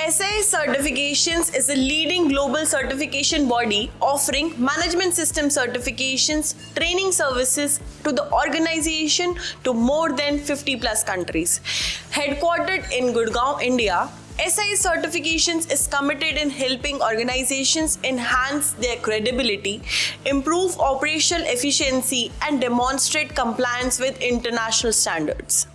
SIA Certifications is a leading global certification body offering management system certifications, training services to the organization to more than 50 plus countries. Headquartered in Gurgaon, India, SIA Certifications is committed in helping organizations enhance their credibility, improve operational efficiency, and demonstrate compliance with international standards.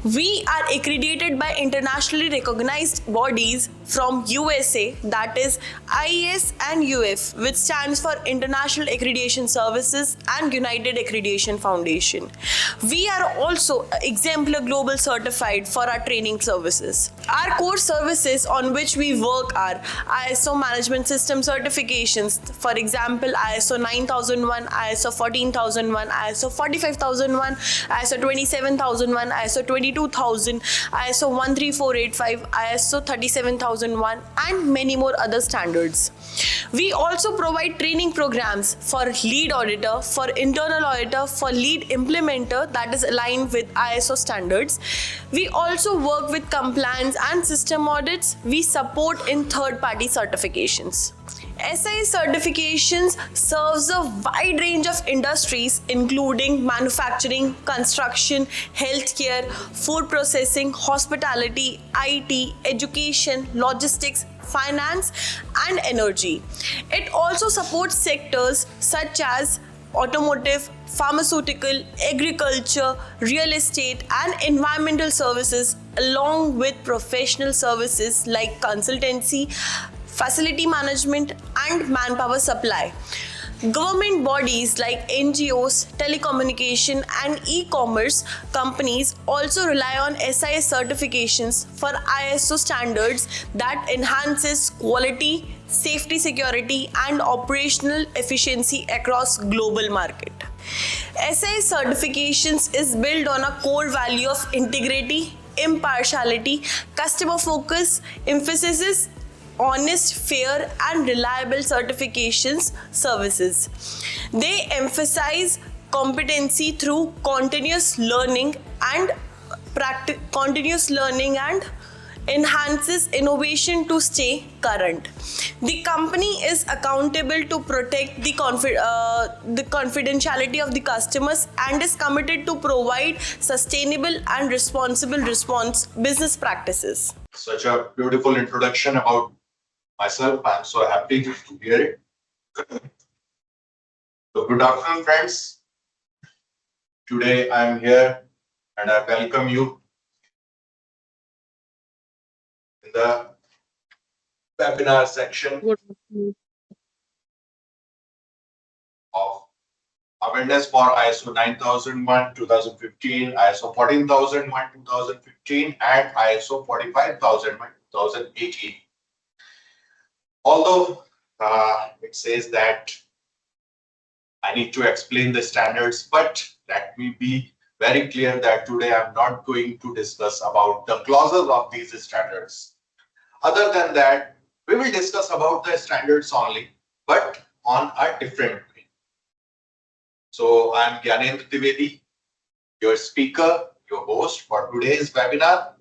We are accredited by internationally recognized bodies from USA, that is IES and UF, which stands for International Accreditation Services and United Accreditation Foundation. We are also exemplar global certified for our training services. Our core services on which we work are ISO management system certifications, for example ISO 9001, ISO 14001, ISO 45001, ISO 27001, ISO 22000, ISO 13485, ISO 37001, and many more other standards. We also provide training programs for lead auditor, for internal auditor, for lead implementer that is aligned with ISO standards. We also work with compliance and system audits. We support in third-party certifications. SIA Certifications serves a wide range of industries including manufacturing, construction, healthcare, food processing, hospitality, IT, education, logistics, finance, and energy. It also supports sectors such as automotive, pharmaceutical, agriculture, real estate, and environmental services, along with professional services like consultancy, facility management, and manpower supply. Government bodies like NGOs, telecommunication, and e-commerce companies also rely on SIA certifications for ISO standards that enhances quality, safety, security, and operational efficiency across global market. SIA certifications is built on a core value of integrity, impartiality, customer focus, emphasis honest, fair, and reliable certifications services. They emphasize competency through continuous learning and enhances innovation to stay current. The company is accountable to protect the confidentiality of the customers and is committed to provide sustainable and responsible business practices. Such a beautiful introduction about myself. I'm so happy to hear it. So good afternoon, friends. Today I'm here and I welcome you in the webinar section of awareness for ISO 9001 2015, ISO 14001 2015, and ISO 45001 2018. Although it says that I need to explain the standards, but let me be very clear that today I'm not going to discuss about the clauses of these standards. Other than that, we will discuss about the standards only, but on a different way. So I'm Gyanendra Trivedi, your speaker, your host for today's webinar.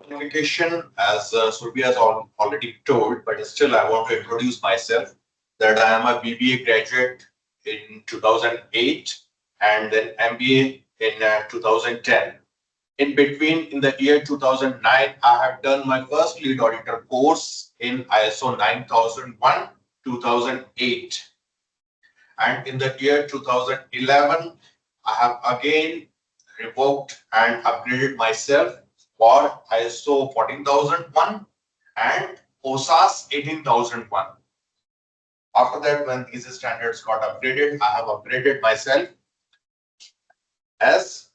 Communication, as Surbhi has already told, but still I want to introduce myself that I am a BBA graduate in 2008 and then MBA in 2010. In between, in the year 2009, I have done my first lead auditor course in ISO 9001 2008. And in the year 2011, I have again revoked and upgraded myself for ISO 14001 and OSAS 18001. After that, when these standards got upgraded, I have upgraded myself as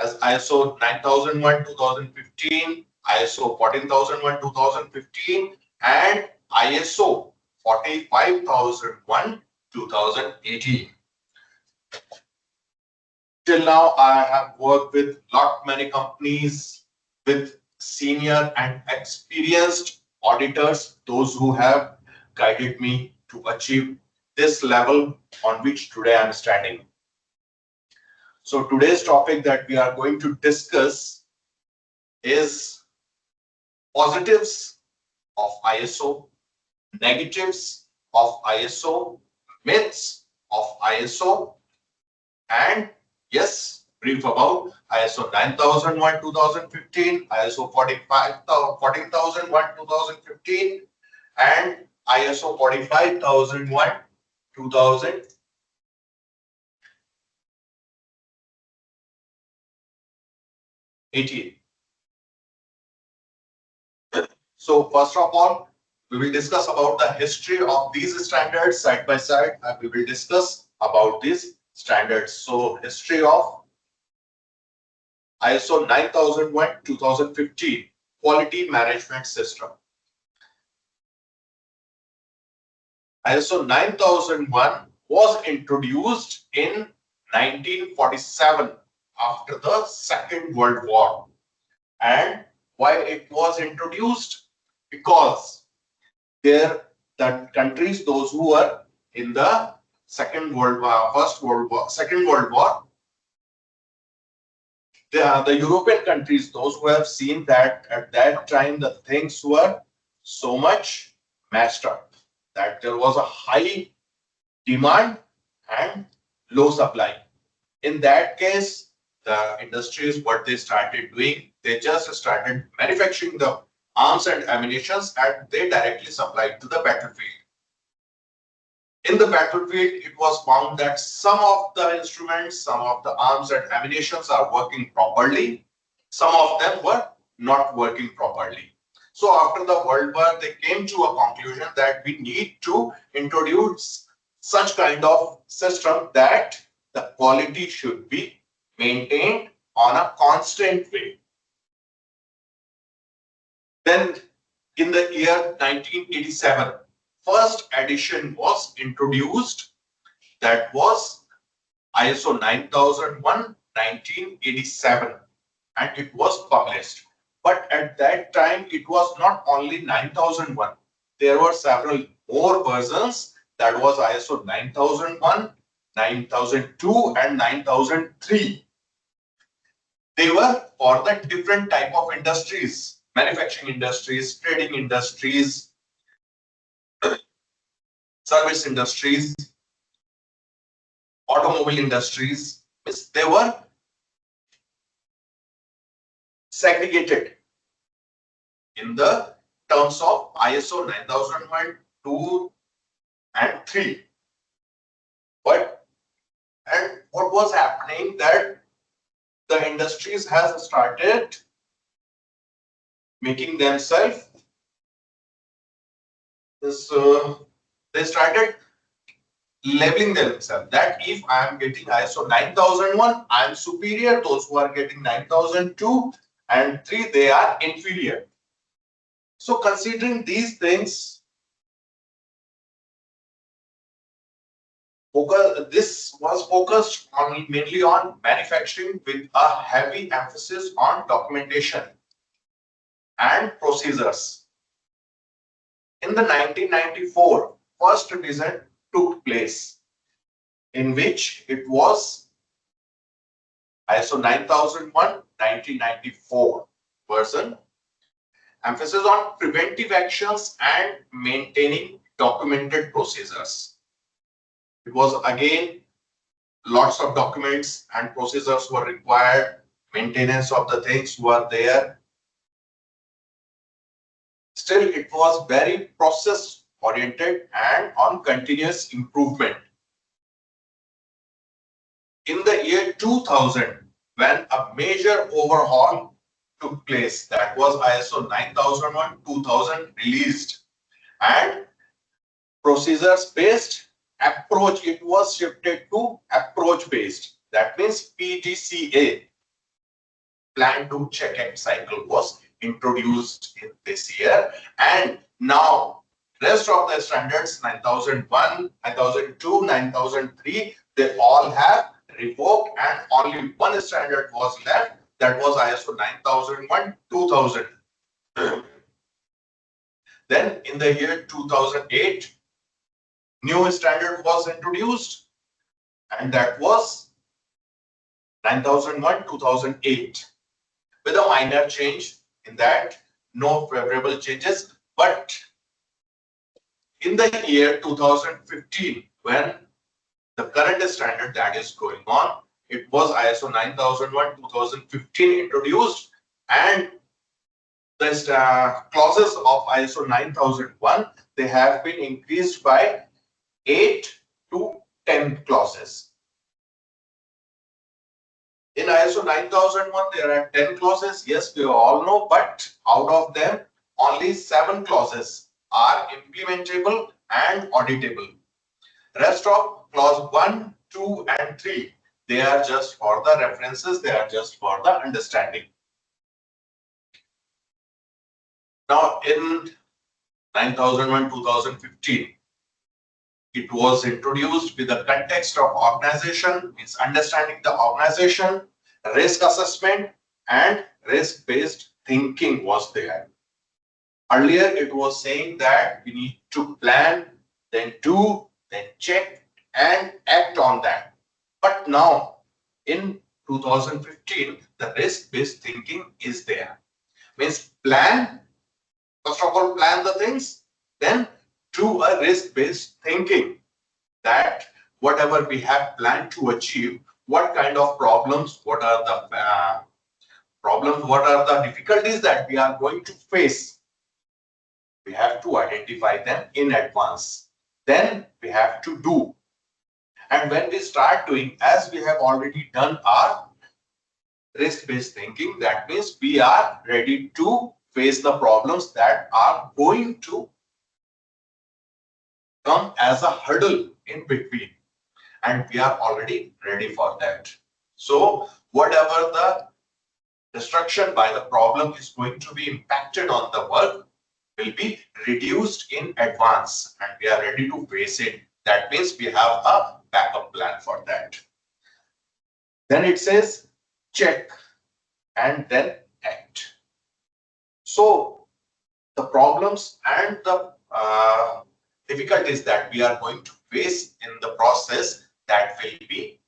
ISO 9001 2015, ISO 14001 2015, and ISO 45001 2018. Till now, I have worked with many companies with senior and experienced auditors, those who have guided me to achieve this level on which today I am standing. So today's topic that we are going to discuss is positives of ISO, negatives of ISO, myths of ISO, and yes, brief about ISO 9001 2015, ISO 14001 2015, and ISO 45001 2018. So first of all, we will discuss about the history of these standards side by side, and we will discuss about these standards. So history of ISO 9001 2015 quality management system. ISO 9001 was introduced in 1947 after the Second World War. And why it was introduced? Because the countries, those who were in the Second World War, Second World War, the European countries, those who have seen that at that time the things were so much messed up that there was a high demand and low supply. In that case, the industries, what they started doing, they just started manufacturing the arms and ammunitions, and they directly supplied to the battlefield. In the battlefield, it was found that some of the instruments, some of the arms and ammunitions are working properly. Some of them were not working properly. So after the World War, they came to a conclusion that we need to introduce such kind of system that the quality should be maintained on a constant way. Then in the year 1987, first edition was introduced, that was ISO 9001 1987, and it was published. But at that time, it was not only 9001. There were several more versions. That was ISO 9001, 9002, and 9003. They were for the different type of industries, manufacturing industries, trading industries, service industries, automobile industries. They were segregated in the terms of ISO 9001, 2, and 3. But and what was happening that the industries has started making themselves this. They started labeling themselves that if I am getting ISO 9001, I am superior. Those who are getting 9002 and 3, they are inferior. So considering these things, this was focused on mainly on manufacturing with a heavy emphasis on documentation and procedures. In the 1994, first revision took place, in which it was ISO 9001 1994 version, emphasis on preventive actions and maintaining documented procedures. It was again lots of documents and procedures were required, maintenance of the things were there. Still, it was very process oriented and on continuous improvement. In the year 2000, when a major overhaul took place, that was ISO 9001 2000 released, and procedures based approach, it was shifted to approach based. That means PDCA, plan do check and cycle, was introduced in this year, and now rest of the standards 9001, 9002, 9003, they all have revoked, and only one standard was left, that was ISO 9001 2000. Then in the year 2008, new standard was introduced, and that was 9001 2008 with a minor change in that, no favorable changes. But in the year 2015, when the current standard that is going on, it was ISO 9001 2015 introduced, and the clauses of ISO 9001, they have been increased by 8 to 10 clauses. In ISO 9001, there are 10 clauses. Yes, we all know, but out of them, only 7 clauses are implementable and auditable. Rest of clause 1, 2, and 3, they are just for the references, they are just for the understanding. Now, in 9001 2015, it was introduced with the context of organization, means understanding the organization, risk assessment, and risk-based thinking was there. Earlier, it was saying that we need to plan, then do, then check, and act on that. But now, in 2015, the risk-based thinking is there. Means plan, first of all, plan the things, then do a risk-based thinking that whatever we have planned to achieve, what kind of problems, what are the difficulties that we are going to face. We have to identify them in advance. Then we have to do. And when we start doing, as we have already done our risk-based thinking, that means we are ready to face the problems that are going to come as a hurdle in between, and we are already ready for that. So whatever the destruction by the problem is going to be impacted on the work will be reduced in advance, and we are ready to face it. That means we have a backup plan for that. Then it says check and then act. So the problems and the difficulties that we are going to face in the process, that will be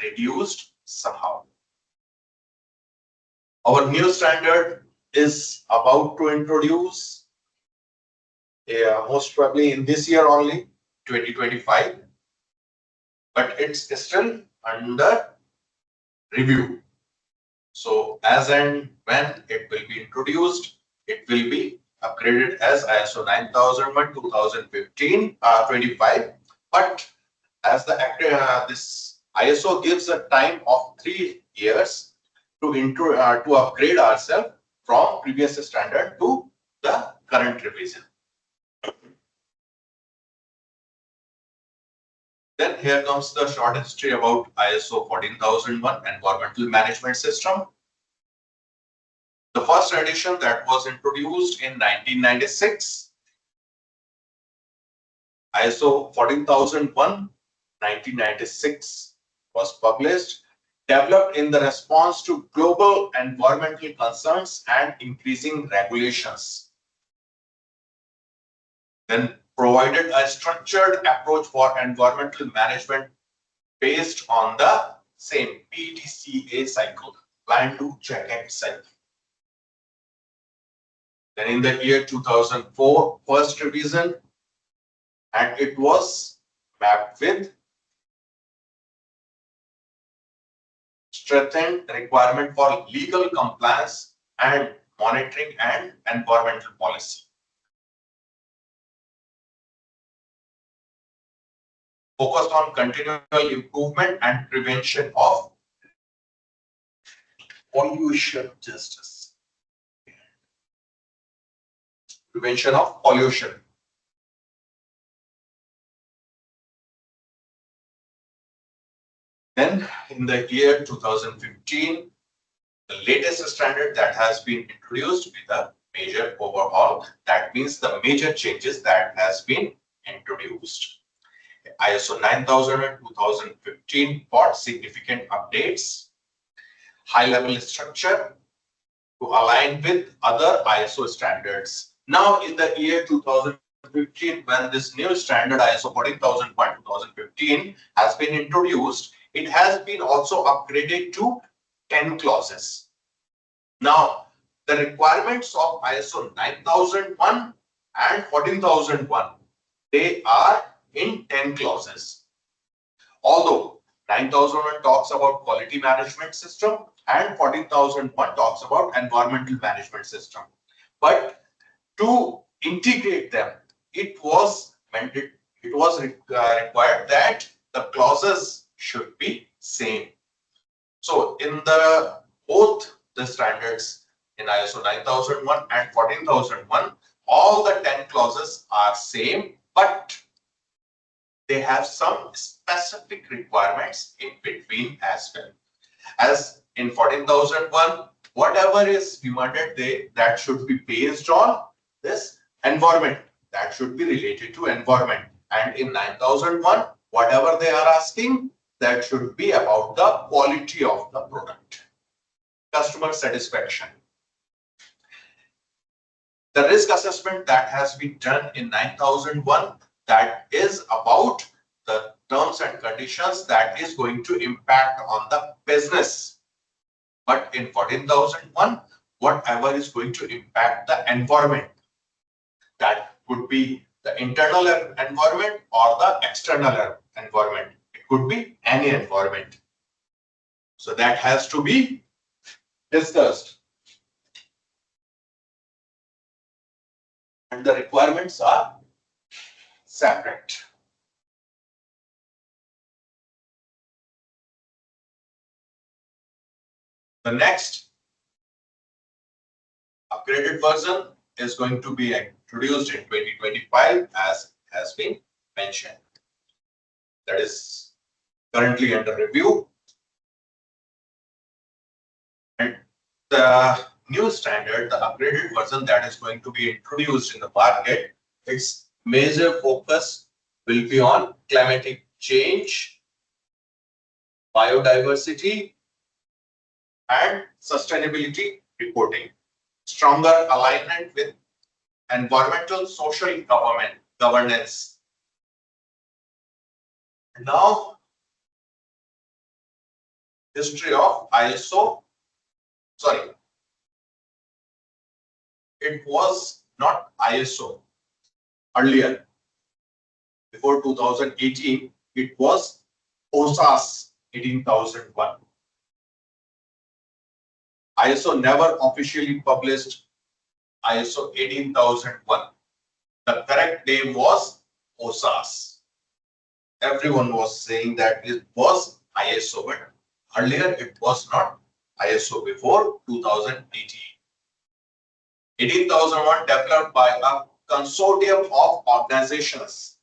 reduced somehow. Our new standard is about to introduce, most probably in this year only, 2025, but it's still under review. So as and when it will be introduced, it will be upgraded as ISO 9001 2015 25. But as the this ISO gives a time of 3 years to upgrade ourselves from previous standard to the current revision. Then here comes the short history about ISO 14001 Environmental Management System. The first edition that was introduced in 1996, ISO 14001 1996 was published, developed in the response to global environmental concerns and increasing regulations. Then provided a structured approach for environmental management based on the same PDCA cycle, plan, do, check, and cycle. Then in the year 2004, first revision, and it was mapped with strengthened requirement for legal compliance and monitoring and environmental policy. Focused on continual improvement and prevention of pollution justice. Prevention of pollution. Then in the year 2015, the latest standard that has been introduced with a major overhaul. That means the major changes that has been introduced. ISO 9000 and 2015 got significant updates. High-level structure to align with other ISO standards. Now in the year 2015, when this new standard ISO 14001 2015 has been introduced, it has been also upgraded to 10 clauses. Now, the requirements of ISO 9001 and 14001, they are in 10 clauses. Although 9001 talks about quality management system and 14001 talks about environmental management system. But to integrate them, it was required that the clauses should be same. So in the both the standards in ISO 9001 and 14001, all the 10 clauses are same, but they have some specific requirements in between as well. As in 14001, whatever is demanded, that should be based on this environment, that should be related to environment. And in 9001, whatever they are asking, that should be about the quality of the product. Customer satisfaction. The risk assessment that has been done in 9001, that is about the terms and conditions that is going to impact on the business. But in 14001, whatever is going to impact the environment, that could be the internal environment or the external environment. It could be any environment. So that has to be discussed. And the requirements are separate. The next upgraded version is going to be introduced in 2025, as has been mentioned. That is currently under review. And the new standard, the upgraded version that is going to be introduced in the market, its major focus will be on climatic change, biodiversity, and sustainability reporting. Stronger alignment with environmental social governance. Now, history of ISO. Sorry, it was not ISO earlier. Before 2018, it was OSAS 18001. ISO never officially published ISO 18001. The correct name was OSAS. Everyone was saying that it was ISO, but earlier it was not ISO before 2018. 18001 developed by a consortium of organizations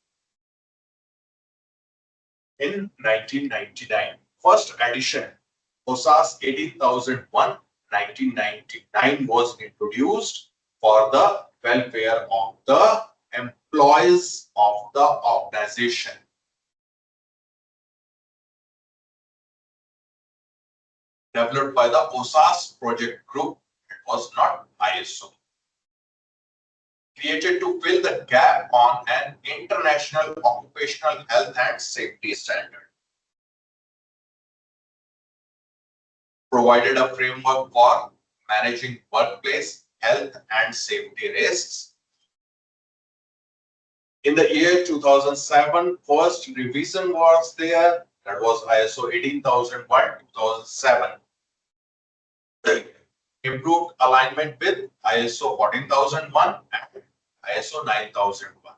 in 1999. First edition, OSAS 18001, 1999 was introduced for the welfare of the employees of the organization. Developed by the OSAS project group, it was not ISO. Created to fill the gap on an international occupational health and safety standard. Provided a framework for managing workplace health and safety risks. In the year 2007, first revision was there. That was ISO 18001, 2007. Improved alignment with ISO 14001 and ISO 9001.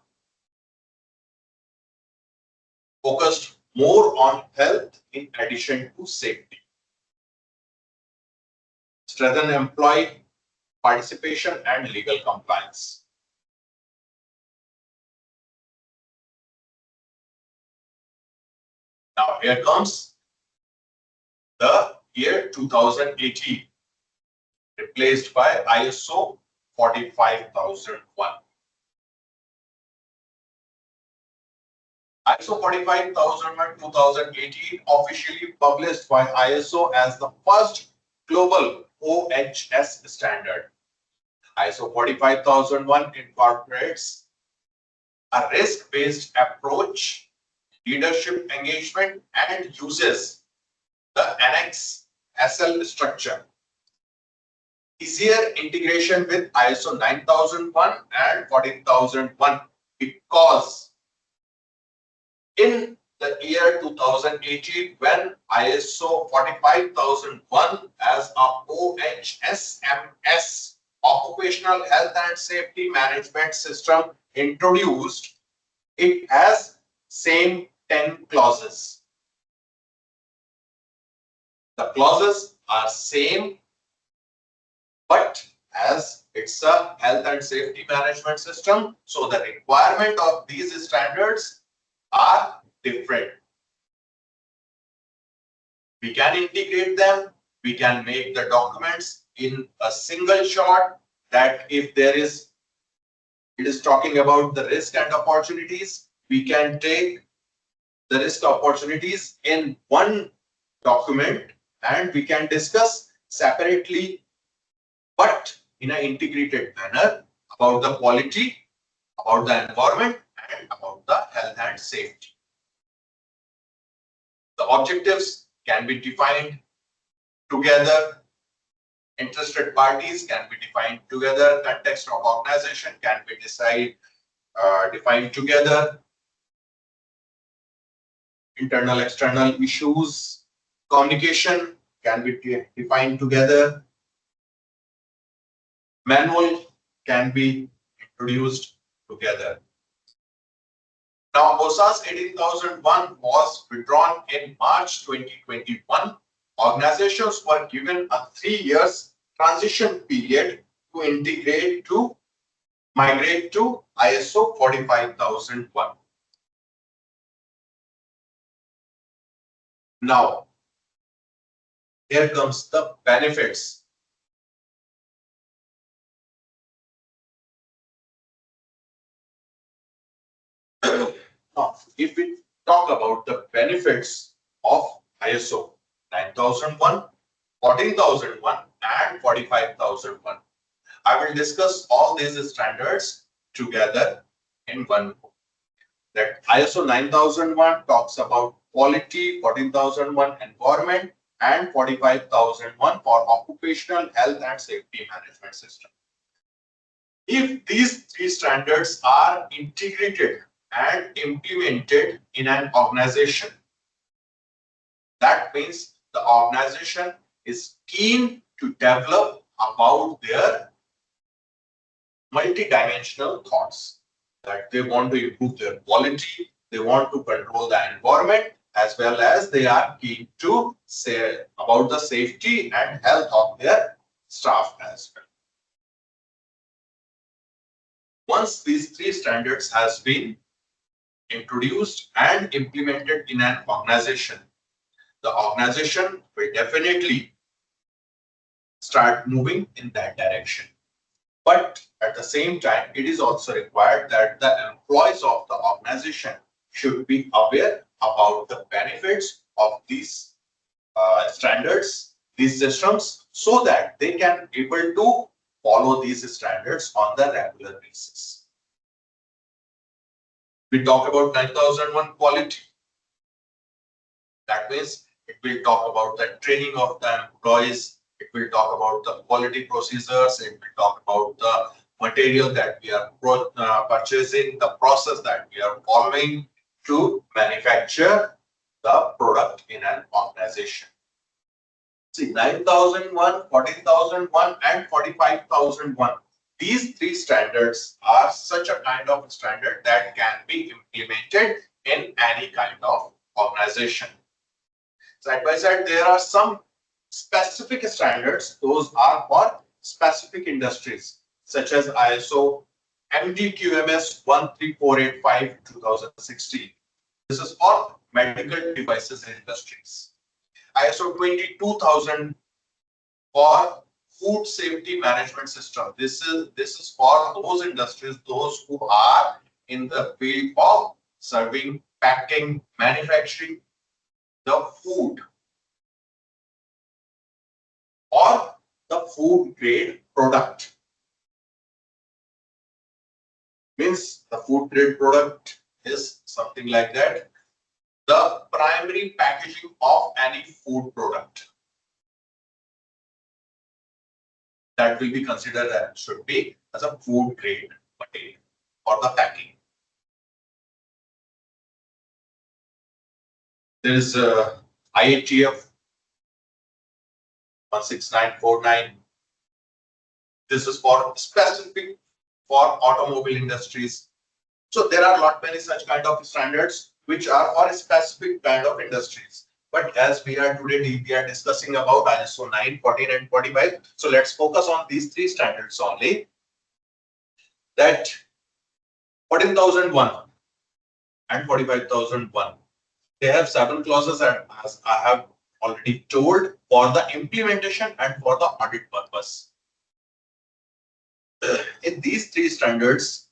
Focused more on health in addition to safety. Strengthen employee participation and legal compliance. Now here comes the year 2018, replaced by ISO 45001. ISO 45001 2018 officially published by ISO as the first global OHS standard. ISO 45001 incorporates a risk-based approach, leadership engagement, and uses the Annex SL structure. Easier integration with ISO 9001 and 14001 because in the year 2018 when ISO 45001 as a OHSMS occupational health and safety management system introduced, it has same 10 clauses. The clauses are same, but as it's a health and safety management system, so the requirement of these standards are different. We can integrate them, we can make the documents in a single shot, that if there is, it is talking about the risk and opportunities, we can take the risk opportunities in one document and we can discuss separately but in an integrated manner about the quality, about the environment and about the health and safety. The objectives can be defined together, interested parties can be defined together, context of organization can be defined together, internal external issues, communication can be defined together, manual can be introduced together. Now, OSAS 18001 was withdrawn in March 2021. Organizations were given a 3 years transition period to migrate to ISO 45001. Now, here comes the benefits. Now, if we talk about the benefits of ISO 9001, 14001 and 45001, I will discuss all these standards together in one book. That ISO 9001 talks about quality, 14001 environment and 45001 for occupational health and safety management system. If these three standards are integrated and implemented in an organization, that means the organization is keen to develop about their multidimensional thoughts, that they want to improve their quality, they want to control the environment, as well as they are keen to say about the safety and health of their staff as well. Once these three standards has been introduced and implemented in an organization, the organization will definitely start moving in that direction. But at the same time, it is also required that the employees of the organization should be aware about the benefits of these standards, these systems, so that they can be able to follow these standards on the regular basis. We talk about 9001 quality. That means it will talk about the training of the employees. It will talk about the quality procedures. It will talk about the material that we are purchasing, the process that we are following to manufacture the product in an organization. See, 9001, 14001 and 45001. These three standards are such a kind of standard that can be implemented in any kind of organization. Side by side, there are some specific standards. Those are for specific industries, such as ISO MDQMS 13485 2016. This is for medical devices industries. ISO 22000 for food safety management system. This is for those industries, those who are in the field of serving, packing, manufacturing the food or the food grade product. Means the food grade product is something like that. the primary packaging of any food product that will be considered as should be as a food grade material for the packing. There is IATF 16949. This is for specific for automobile industries. So there are lot many such kind of standards which are for specific kind of industries. But as we are today, we are discussing about ISO 9, 14 and 45. So let's focus on these three standards only. That 14,001 and 45,001. They have several clauses, and as I have already told, for the implementation and for the audit purpose. In these three standards,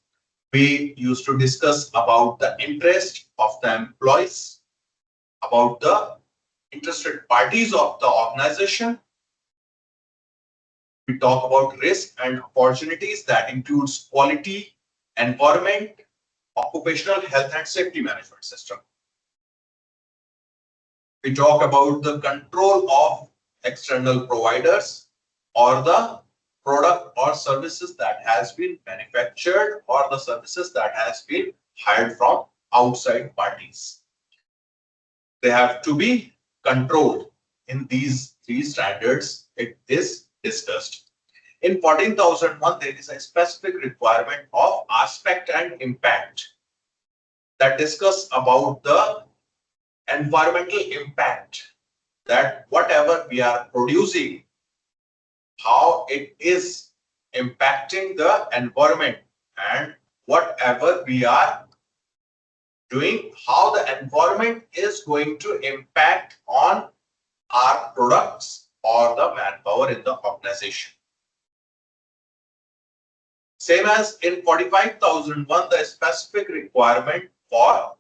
we used to discuss about the interest of the employees, about the interested parties of the organization. We talk about risk and opportunities that includes quality, environment, occupational health and safety management system. We talk about the control of external providers or the product or services that has been manufactured or the services that has been hired from outside parties. They have to be controlled. In these three standards, it is discussed. In 14,001, there is a specific requirement of aspect and impact that discuss about the environmental impact, that whatever we are producing, how it is impacting the environment, and whatever we are doing, how the environment is going to impact on our products or the manpower in the organization. Same as in 45,001, the specific requirement for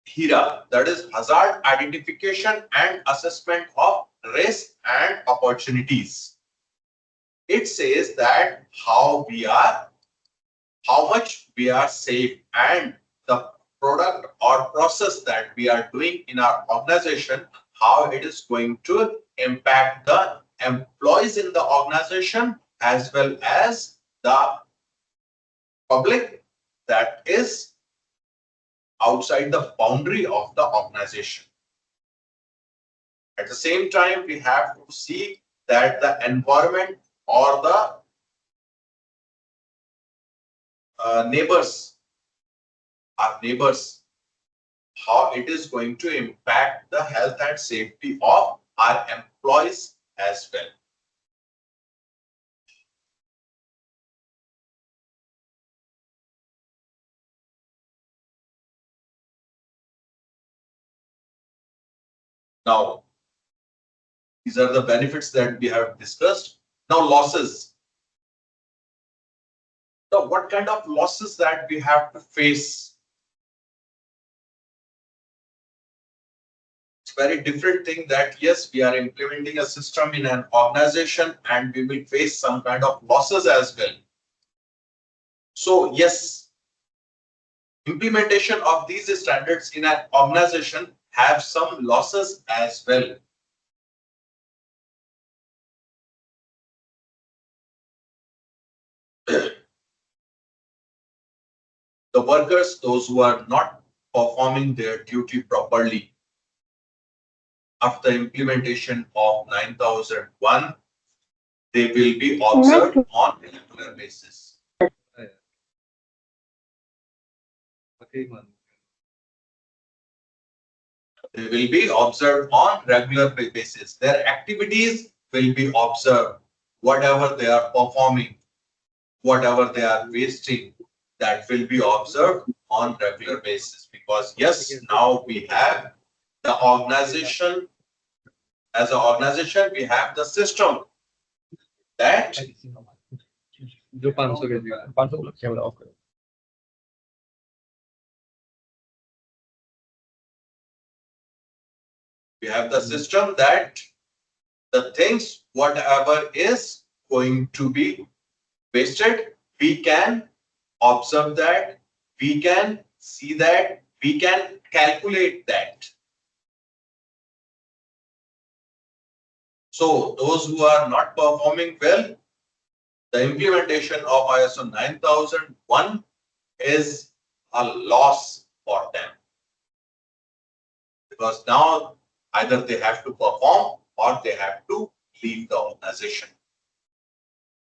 HIRA, that is hazard identification and assessment of risk and opportunities. It says that how much we are safe and the product or process that we are doing in our organization, how it is going to impact the employees in the organization as well as the public that is outside the boundary of the organization. At the same time, we have to see that the environment or the neighbors, our neighbors, how it is going to impact the health and safety of our employees as well. Now, these are the benefits that we have discussed. Now, losses. Now, what kind of losses that we have to face? It's a very different thing that, yes, we are implementing a system in an organization and we will face some kind of losses as well. So, yes, implementation of these standards in an organization have some losses as well. The workers, those who are not performing their duty properly after implementation of 9001, they will be observed on a regular basis. They will be observed on regular basis. Their activities will be observed. Whatever they are performing, whatever they are wasting, that will be observed on regular basis. Because yes, now we have the organization. As an organization, we have the system that we have the system that the things, whatever is going to be wasted, we can observe that, we can see that we can calculate that. So those who are not performing well, the implementation of ISO 9001 is a loss for them, because now either they have to perform or they have to leave the organization.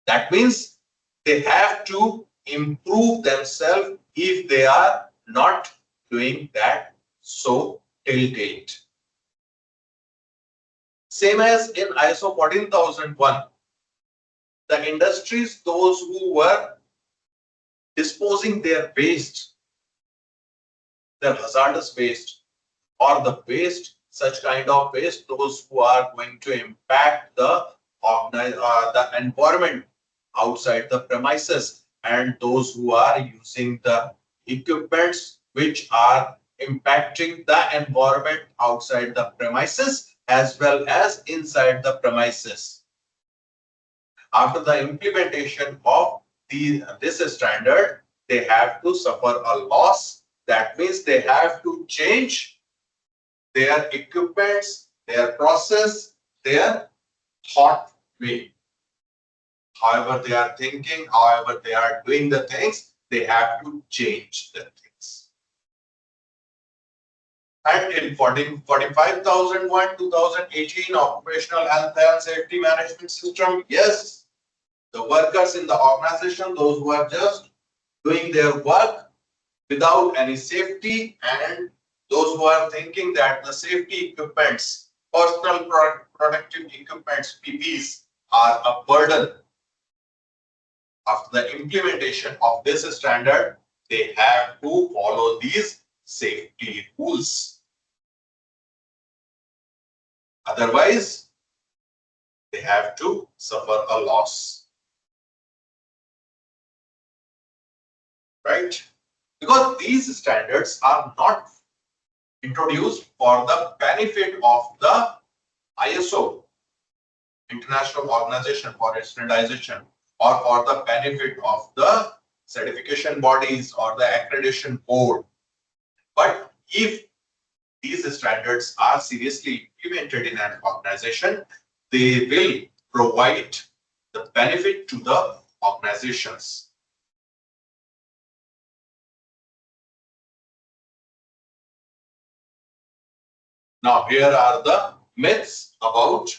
That means they have to improve themselves if they are not doing that so till date. Same as in ISO 14001, the industries, those who were disposing their waste, their hazardous waste, or the waste, such kind of waste, those who are going to impact the environment outside the premises, and those who are using the equipments which are impacting the environment outside the premises as well as inside the premises. After the implementation of this standard, they have to suffer a loss. That means they have to change their equipments, their process, their thought way. However they are thinking, however they are doing the things, they have to change the things. And in 45,001 2018 occupational health and safety management system, yes, the workers in the organization, those who are just doing their work without any safety, and those who are thinking that the safety equipments, personal protective equipments, PPs, are a burden. After the implementation of this standard, they have to follow these safety rules. Otherwise, they have to suffer a loss. Right? Because these standards are not introduced for the benefit of the ISO, International Organization for Standardization, or for the benefit of the certification bodies or the accreditation board. But if these standards are seriously implemented in an organization, they will provide the benefit to the organizations. Now, here are the myths about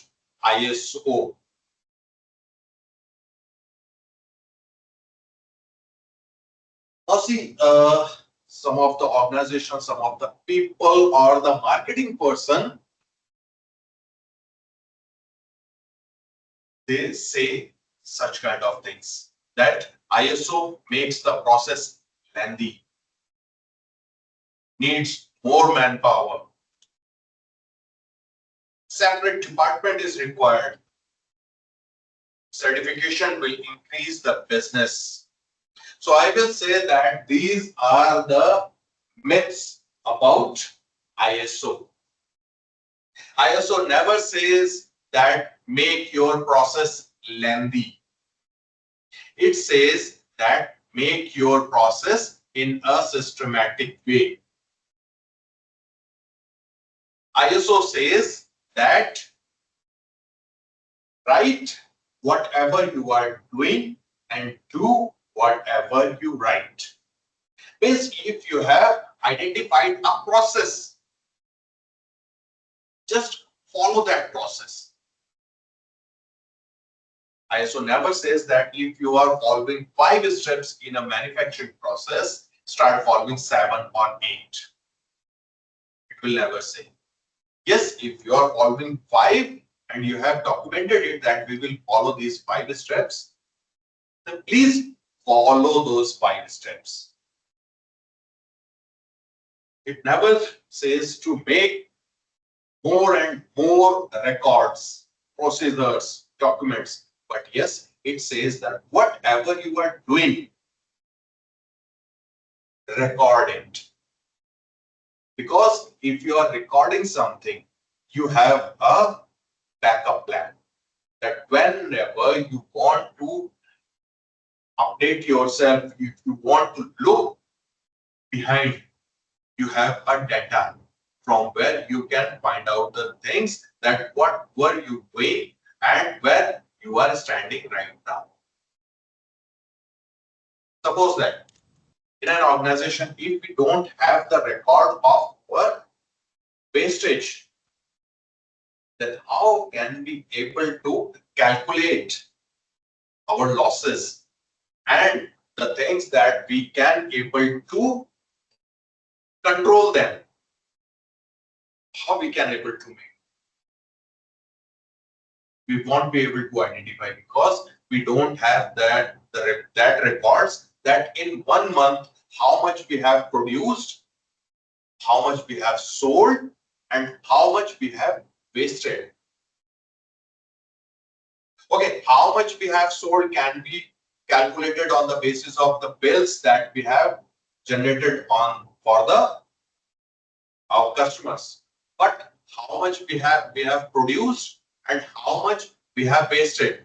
ISO. Now, see, some of the organizations, some of the people, or the marketing person, they say such kind of things, that ISO makes the process lengthy, needs more manpower, separate department is required, certification will increase the business. So I will say that these are the myths about ISO. ISO never says that make your process lengthy. It says that make your process in a systematic way. ISO says that write whatever you are doing and do whatever you write. Means if you have identified a process, just follow that process. ISO never says that if you are following 5 steps in a manufacturing process, start following 7 or 8. It will never say. Yes, if you are following 5 and you have documented it that we will follow these 5 steps, then please follow those 5 steps. It never says to make more and more records, procedures, documents. But yes, it says that whatever you are doing, record it. Because if you are recording something, you have a backup plan, that whenever you want to update yourself, if you want to look behind you have a data from where you can find out the things that what were you doing and where you are standing right now. Suppose that in an organization, if we don't have the record of our wastage, then how can we able to calculate our losses and the things that we can able to control them? How we can able to make? We won't be able to identify because we don't have that records that in 1 month how much we have produced, how much we have sold, and how much we have wasted. Okay, how much we have sold can be calculated on the basis of the bills that we have generated on for our customers. But how much we have produced and how much we have wasted,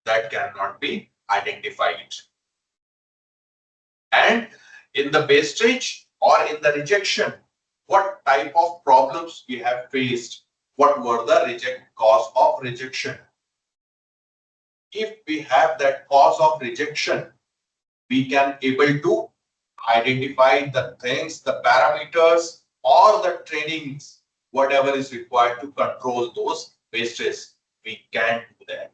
that cannot be identified. And in the wastage or in the rejection, what type of problems we have faced, what were the cause of rejection. If we have that cause of rejection, we can able to identify the things, the parameters or the trainings, whatever is required to control those wastes. We can do that.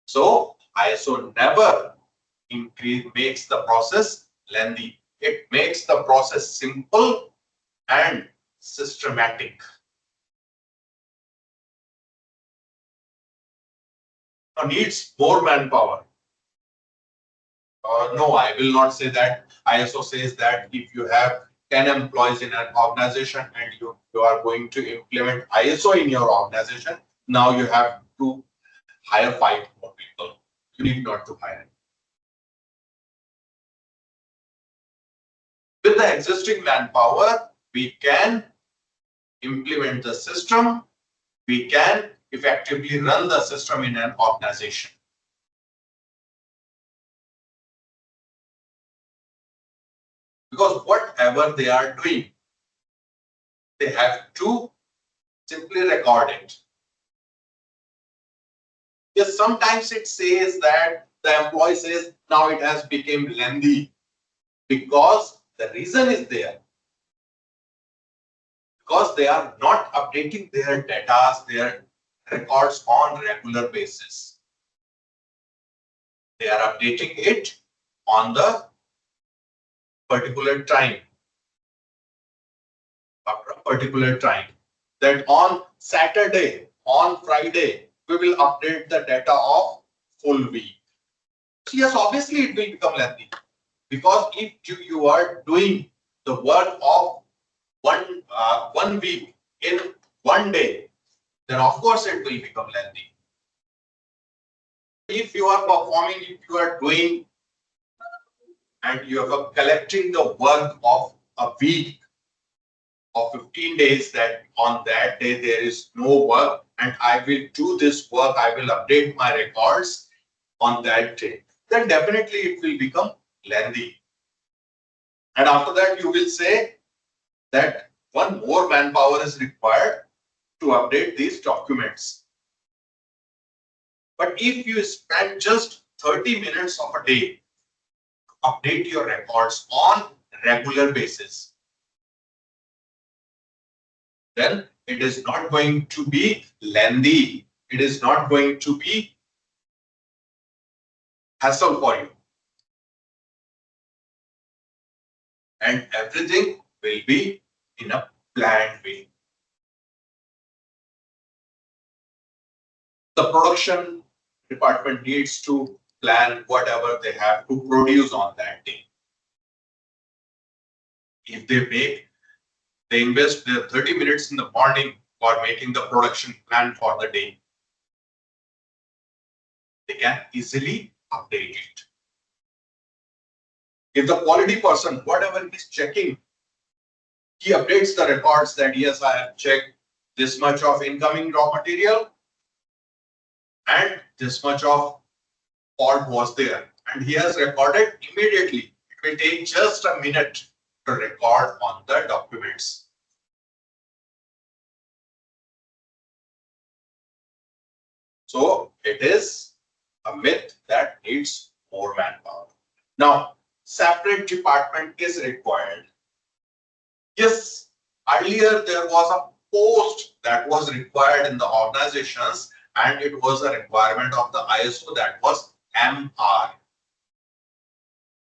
So ISO never makes the process lengthy. It makes the process simple and systematic. Now needs more manpower. No, I will not say that. ISO says that if you have 10 employees in an organization and you are going to implement ISO in your organization, now you have to hire 5 more people. You need not to hire. With the existing manpower, we can implement the system. We can effectively run the system in an organization. Because whatever they are doing, they have to simply record it. Yes, sometimes it says that the employee says now it has become lengthy because the reason is there. Because they are not updating their data, their records on regular basis. They are updating it on the particular time. After a particular time. That on Saturday, on Friday, we will update the data of full week. Yes, obviously it will become lengthy. Because if you are doing the work of one week in 1 day, then of course it will become lengthy. If you are performing, if you are doing and you are collecting the work of a week of 15 days, that on that day there is no work and I will do this work, I will update my records on that day, then definitely it will become lengthy. And after that you will say that one more manpower is required to update these documents. But if you spend just 30 minutes of a day to update your records on regular basis, then it is not going to be lengthy. It is not going to be hassle for you. And everything will be in a planned way. The production department needs to plan whatever they have to produce on that day. If they invest their 30 minutes in the morning for making the production plan for the day, they can easily update it. If the quality person, whatever he is checking, he updates the records that yes, I have checked this much of incoming raw material and this much of fault was there, and he has recorded immediately. It It will take just a minute to record on the documents. So it is a myth that needs more manpower. Now, separate department is required. Yes, earlier there was a post that was required in the organizations, and it was a requirement of the ISO, that was MR.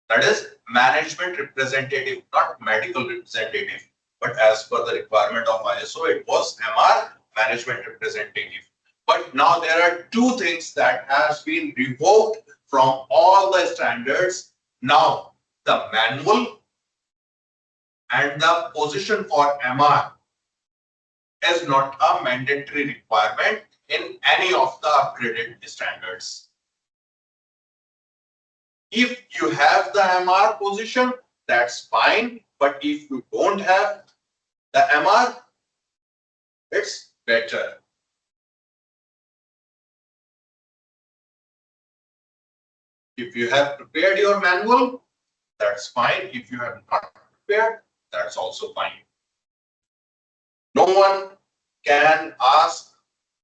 That is management representative, not medical representative. But as per the requirement of ISO, it was MR, management representative. But now there are two things that has been revoked from all the standards. Now the manual and the position for MR is not a mandatory requirement in any of the upgraded standards. If you have the MR position, that's fine. But if you don't have the MR, it's better. If you have prepared your manual, that's fine. If you have not prepared, that's also fine. No one can ask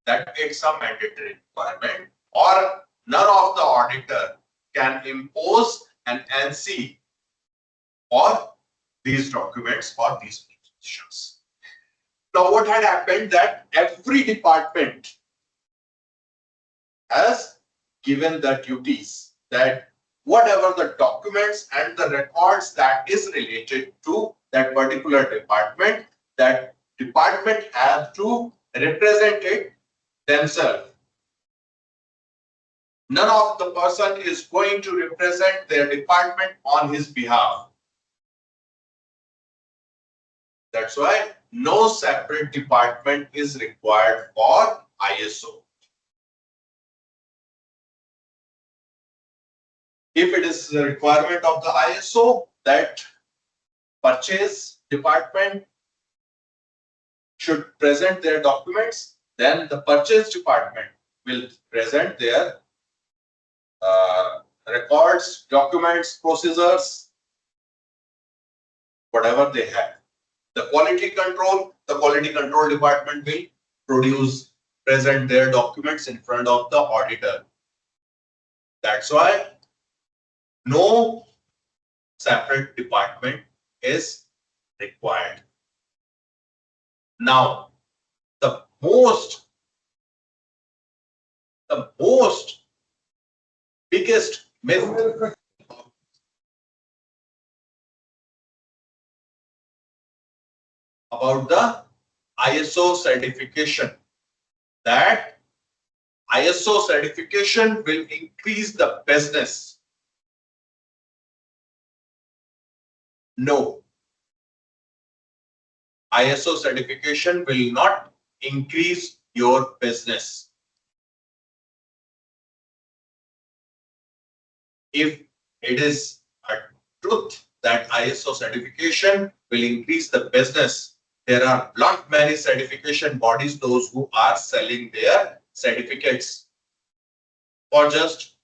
that it's a mandatory requirement, or none of the auditor can impose an NC for these documents for these positions. Now, what had happened that every department has given the duties that whatever the documents and the records that is related to that particular department, that department have to represent it themselves. None of the person is going to represent their department on his behalf. That's why no separate department is required for ISO. If it is a requirement of the ISO that purchase department should present their documents, then the purchase department will present their records, documents, procedures, whatever they have. The quality control department will present their documents in front of the auditor. That's why no separate department is required. Now, the most biggest myth about the ISO certification, that ISO certification will increase the business. No. ISO certification will not increase your business. If it is a truth that ISO certification will increase the business, there are not many certification bodies, those who are selling their certificates for just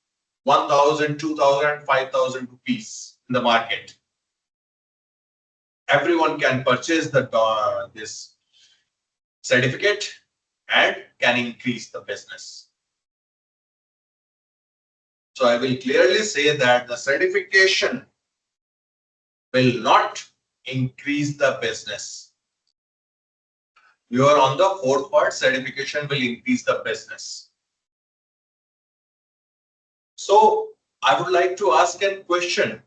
1,000, 2,000, 5,000 rupees in the market. Everyone can purchase this certificate and can increase the business. So I will clearly say that the certification will not increase the business. You are on the fourth part, certification will increase the business. So I would like to ask a question,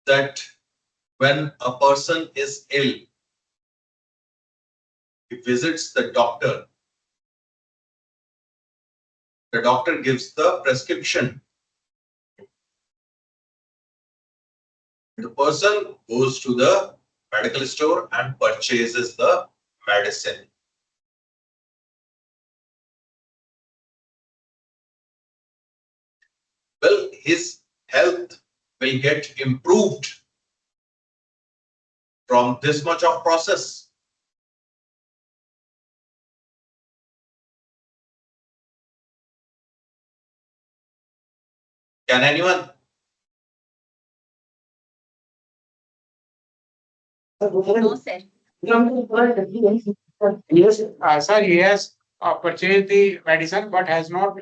that when a person is ill, he visits the doctor gives the prescription. The person goes to the medical store and purchases the medicine. Well, his health will get improved from this much of process. Can anyone No, sir. Yes, sir, he has purchased the medicine but has not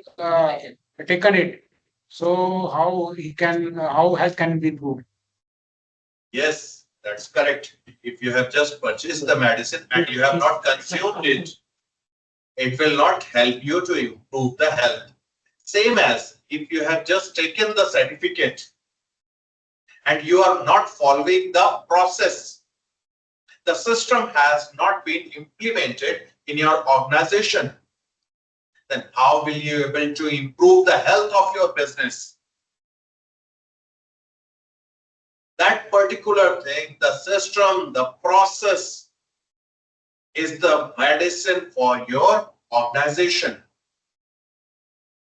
taken it. So how he can, how health can be improved? Yes, that's correct. If you have just purchased the medicine and you have not consumed it, it will not help you to improve the health. Same as if you have just taken the certificate and you are not following the process, the system has not been implemented in your organization, then how will you be able to improve the health of your business? That particular thing, the system, the process is the medicine for your organization.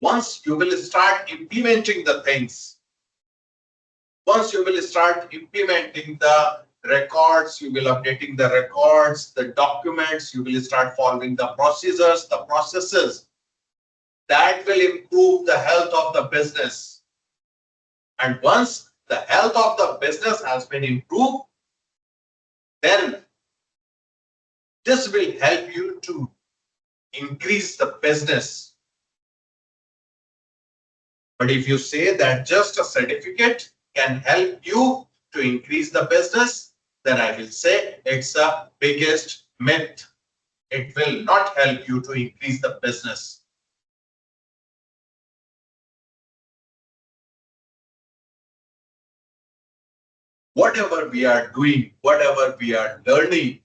Once you will start implementing the things, once you will start implementing the records, you will updating the records, the documents, you will start following the procedures, the processes. That will improve the health of the business. And once the health of the business has been improved, then this will help you to increase the business. But if you say that just a certificate can help you to increase the business, then I will say it's the biggest myth. It will not help you to increase the business. Whatever we are doing, whatever we are learning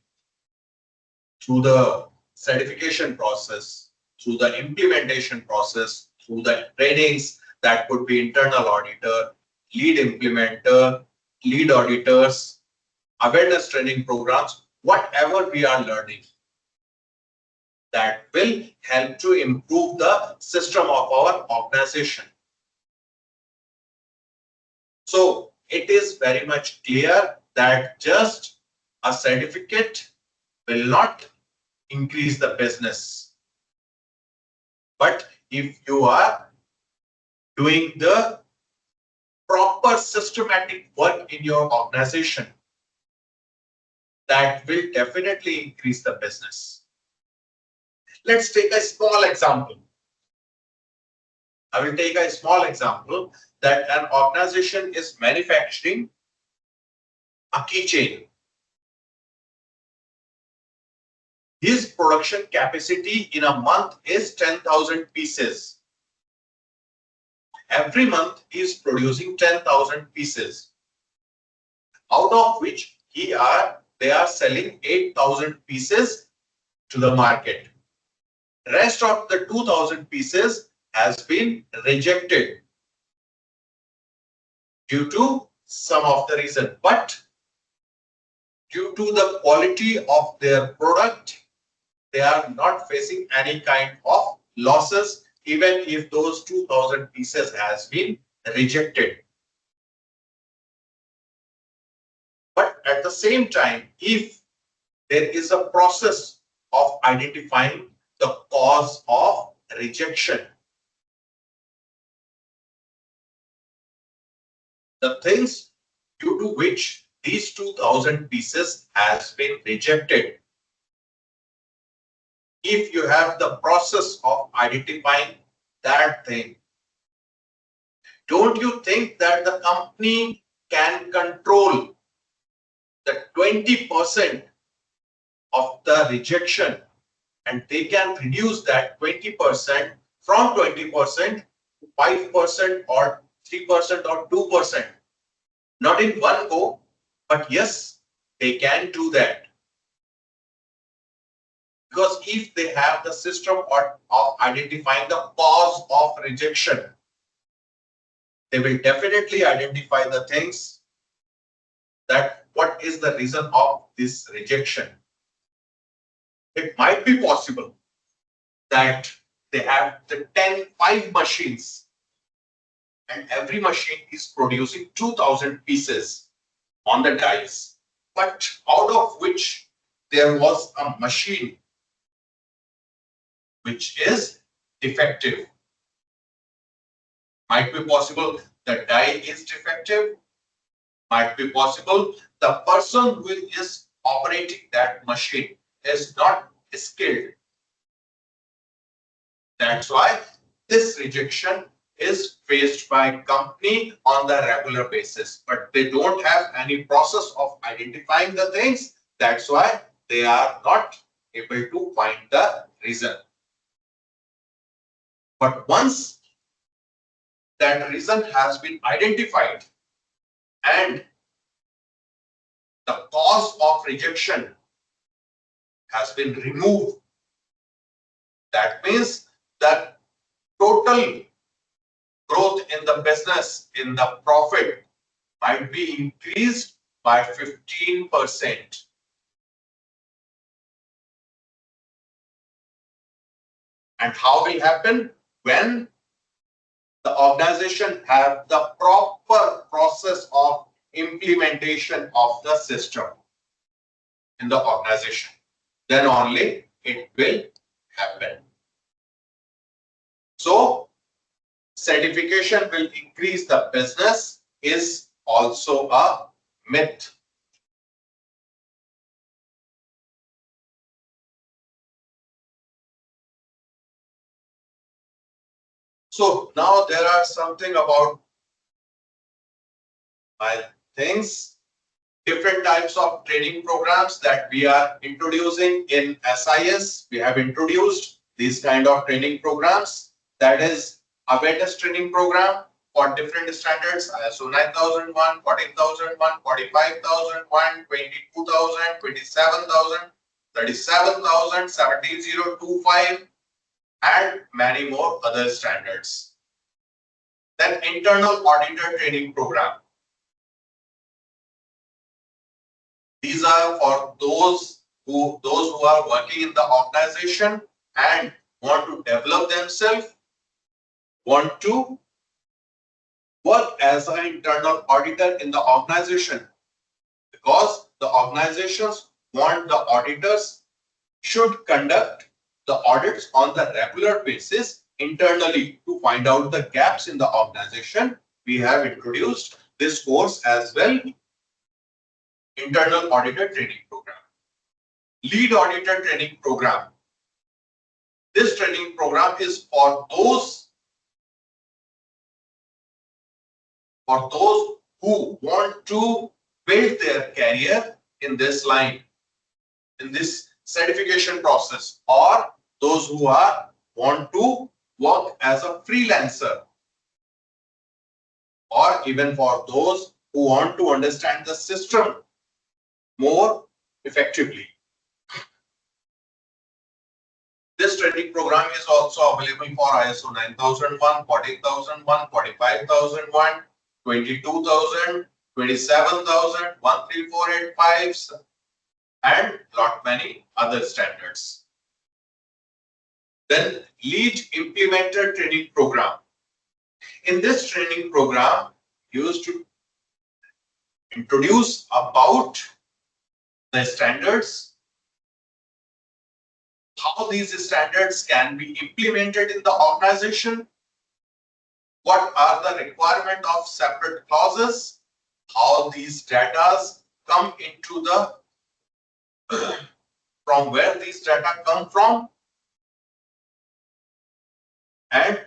through the certification process, through the implementation process, through the trainings, that could be internal auditor, lead implementer, lead auditors, awareness training programs, whatever we are learning, that will help to improve the system of our organization. So it is very much clear that just a certificate will not increase the business. But if you are doing the proper systematic work in your organization, that will definitely increase the business. Let's take a small example. I will take a small example that an organization is manufacturing a keychain. His production capacity in a month is 10,000 pieces. Every month he is producing 10,000 pieces, out of which they are selling 8,000 pieces to the market. Rest of the 2,000 pieces has been rejected due to some of the reason, but due to the quality of their product, they are not facing any kind of losses, even if those 2,000 pieces has been rejected. But at the same time, if there is a process of identifying the cause of rejection, the things due to which these 2,000 pieces has been rejected, if you have the process of identifying that thing, don't you think that the company can control the 20% of the rejection, and they can reduce that 20% from 20% to 5% or 3% or 2%? Not in one go, but yes, they can do that. Because if they have the system of identifying the cause of rejection, they will definitely identify the things that what is the reason of this rejection. It might be possible that they have the 5 machines and every machine is producing 2,000 pieces on the dies, but out of which there was a machine which is defective. Might be possible the die is defective, might be possible the person who is operating that machine is not skilled. That's why this rejection is faced by company on the regular basis, but they don't have any process of identifying the things. That's why they are not able to find the reason. But once that reason has been identified and the cause of rejection has been removed, that means that total growth in the business, in the profit, might be increased by 15%. And how will happen? When the organization have the proper process of implementation of the system in the organization, then only it will happen. So certification will increase the business is also a myth. So now there are something about things, different types of training programs that we are introducing in SIS. We have introduced these kind of training programs. That is awareness training program for different standards, ISO 9001, 14001, 45001, 22000, 27000, 37000, 17025, and many more other standards. Then internal auditor training program. These are for those who are working in the organization and want to develop themselves, want to work as an internal auditor in the organization, because the organizations want the auditors should conduct the audits on the regular basis internally to find out the gaps in the organization. We have introduced this course as well, internal auditor training program. Lead auditor training program. This training program is for those who want to build their career in this line, in this certification process, or those who want to work as a freelancer, or even for those who want to understand the system more effectively. This training program is also available for ISO 9001, 40001, 45001, 22000, 27000, 13485, and lot many other standards. Then lead implementer training program. In this training program, used to introduce about the standards, how these standards can be implemented in the organization, what are the requirements of separate clauses, how these data come into the from where these data come from, and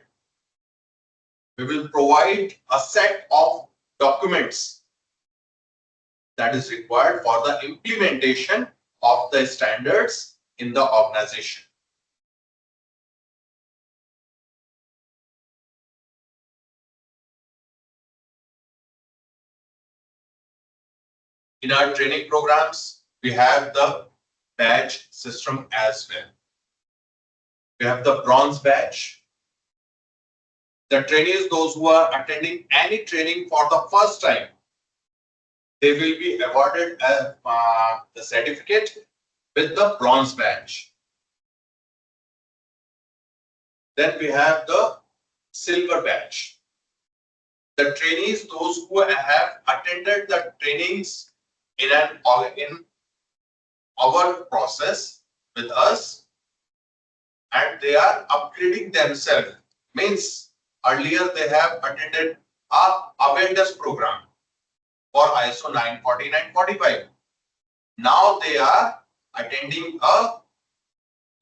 we will provide a set of documents that is required for the implementation of the standards in the organization. In our training programs, we have the badge system as well. We have the bronze badge. The trainees, those who are attending any training for the first time, they will be awarded the certificate with the bronze badge. Then we have the silver badge. The trainees, those who have attended the trainings in our process with us, and they are upgrading themselves. Means earlier they have attended a awareness program for ISO 940, 945. Now they are attending a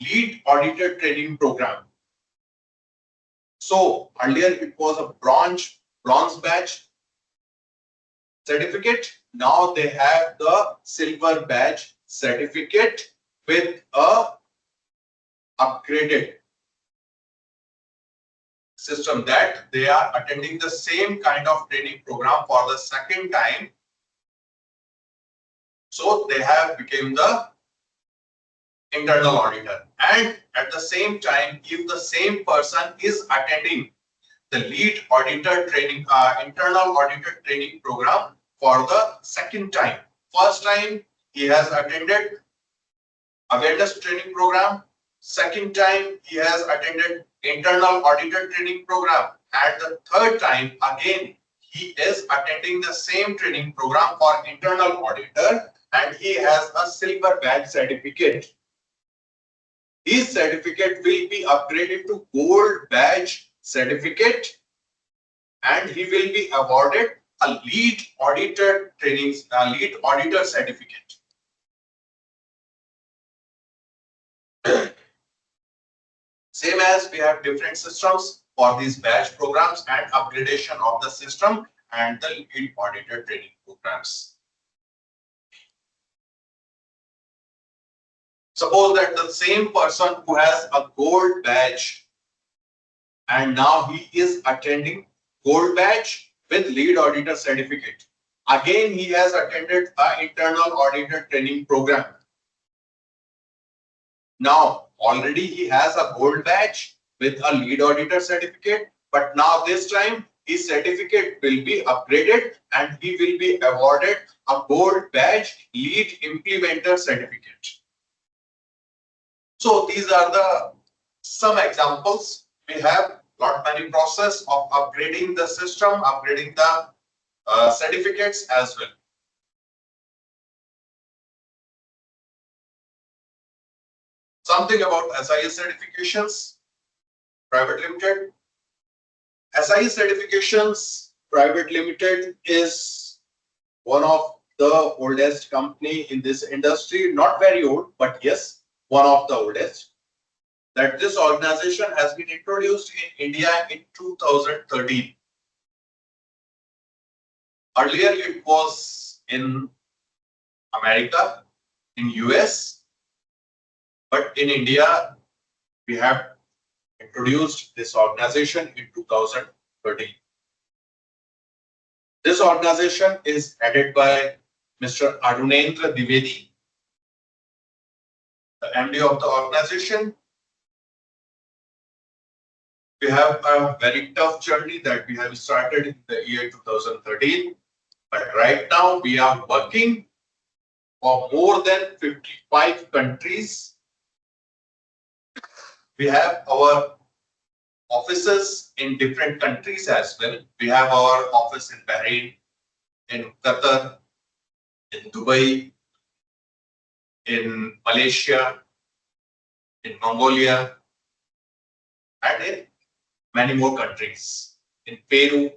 lead auditor training program. So earlier it was a bronze badge certificate. Now they have the silver badge certificate with a upgraded system, that they are attending the same kind of training program for the second time. So they have become the internal auditor, and at the same time, if the same person is attending the lead auditor training, internal auditor training program for the second time. First time he has attended awareness training program. Second time he has attended internal auditor training program. At the third time again he is attending the same training program for internal auditor, and he has a silver badge certificate. His certificate will be upgraded to gold badge certificate, and he will be awarded a lead auditor certificate. Same as we have different systems for these badge programs and upgradation of the system and the lead auditor training programs. Suppose that the same person who has a gold badge and now he is attending gold badge with lead auditor certificate. Again, he has attended an internal auditor training program. Now, already he has a gold badge with a lead auditor certificate, but now this time his certificate will be upgraded and he will be awarded a gold badge lead implementer certificate. So these are the some examples. We have lot many process of upgrading the system, upgrading the certificates as well. Something about SIS certifications, private limited. SIS certifications, private limited is one of the oldest company in this industry. Not very old, but yes, one of the oldest. That this organization has been introduced in India in 2013. Earlier it was in America, in US, but in India we have introduced this organization in 2013. This organization is headed by Mr. Arunendra Dwivedi, the MD of the organization. We have a very tough journey that we have started in the year 2013, but right now we are working for more than 55 countries. We have our offices in different countries as well. We have our office in Bahrain, in Qatar, in Dubai, in Malaysia, in Mongolia, and in many more countries, in Peru.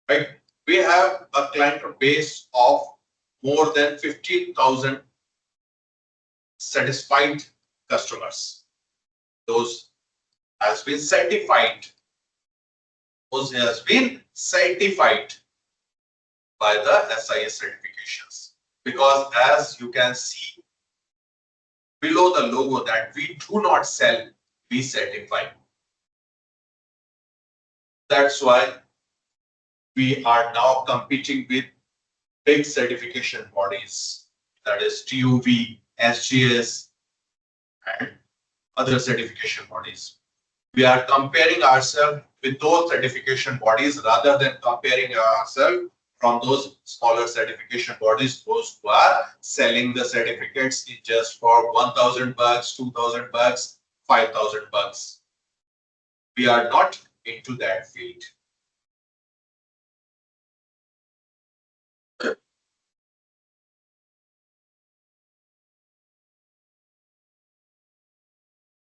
Right? We have a client base of more than 15,000 satisfied customers. Those has been certified. Those has been certified by the SIS certifications. Because as you can see below the logo, that we do not sell, we certify. That's why we are now competing with big certification bodies, that is TUV, SGS, and other certification bodies. We are comparing ourselves with those certification bodies rather than comparing ourselves from those smaller certification bodies, those who are selling the certificates just for $1,000, $2,000, $5,000. We are not into that field.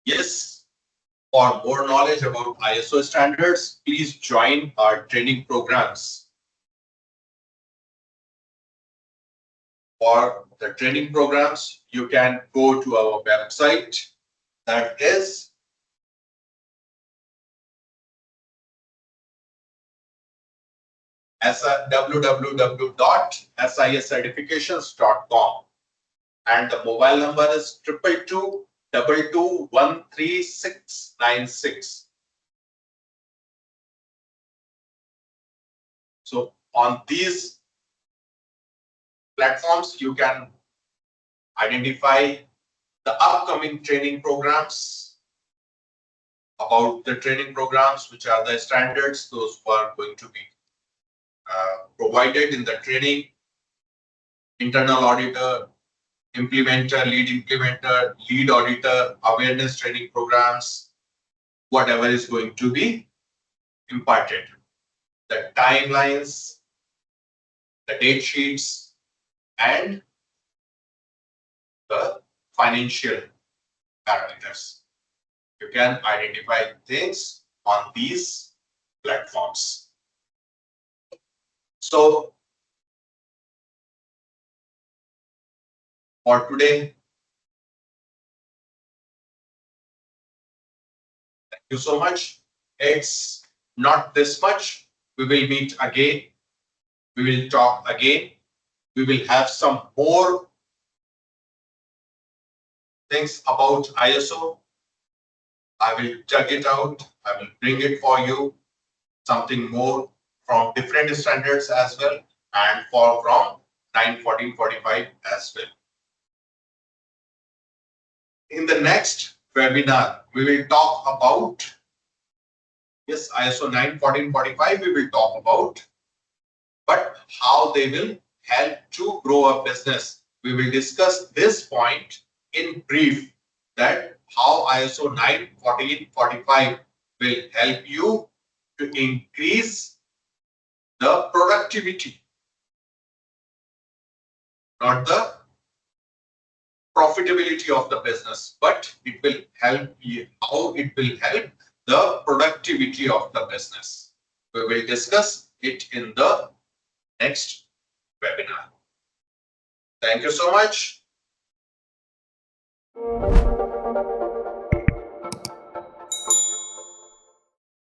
Yes, for more knowledge about ISO standards, please join our training programs. For the training programs, you can go to our website, that is www.siscertifications.com, and the mobile number is 222-221-3696. So on these platforms, you can identify the upcoming training programs, about the training programs, which are the standards, those who are going to be provided in the training, internal auditor, implementer, lead auditor, awareness training programs, whatever is going to be imparted, the timelines, the date sheets, and the financial parameters. You can identify things on these platforms. So for today, thank you so much. It's not this much. We will meet again. We will talk again. We will have some more things about ISO. I will check it out. I will bring it for you. Something more from different standards as well, and from 9-14-45 as well. In the next webinar, we will talk about, yes, ISO 9-14-45 we will talk about, but how they will help to grow a business. We will discuss this point in brief, that how ISO 9-14-45 will help you to increase the productivity, not the profitability of the business, but it will help you, how it will help the productivity of the business. We will discuss it in the next webinar. Thank you so much.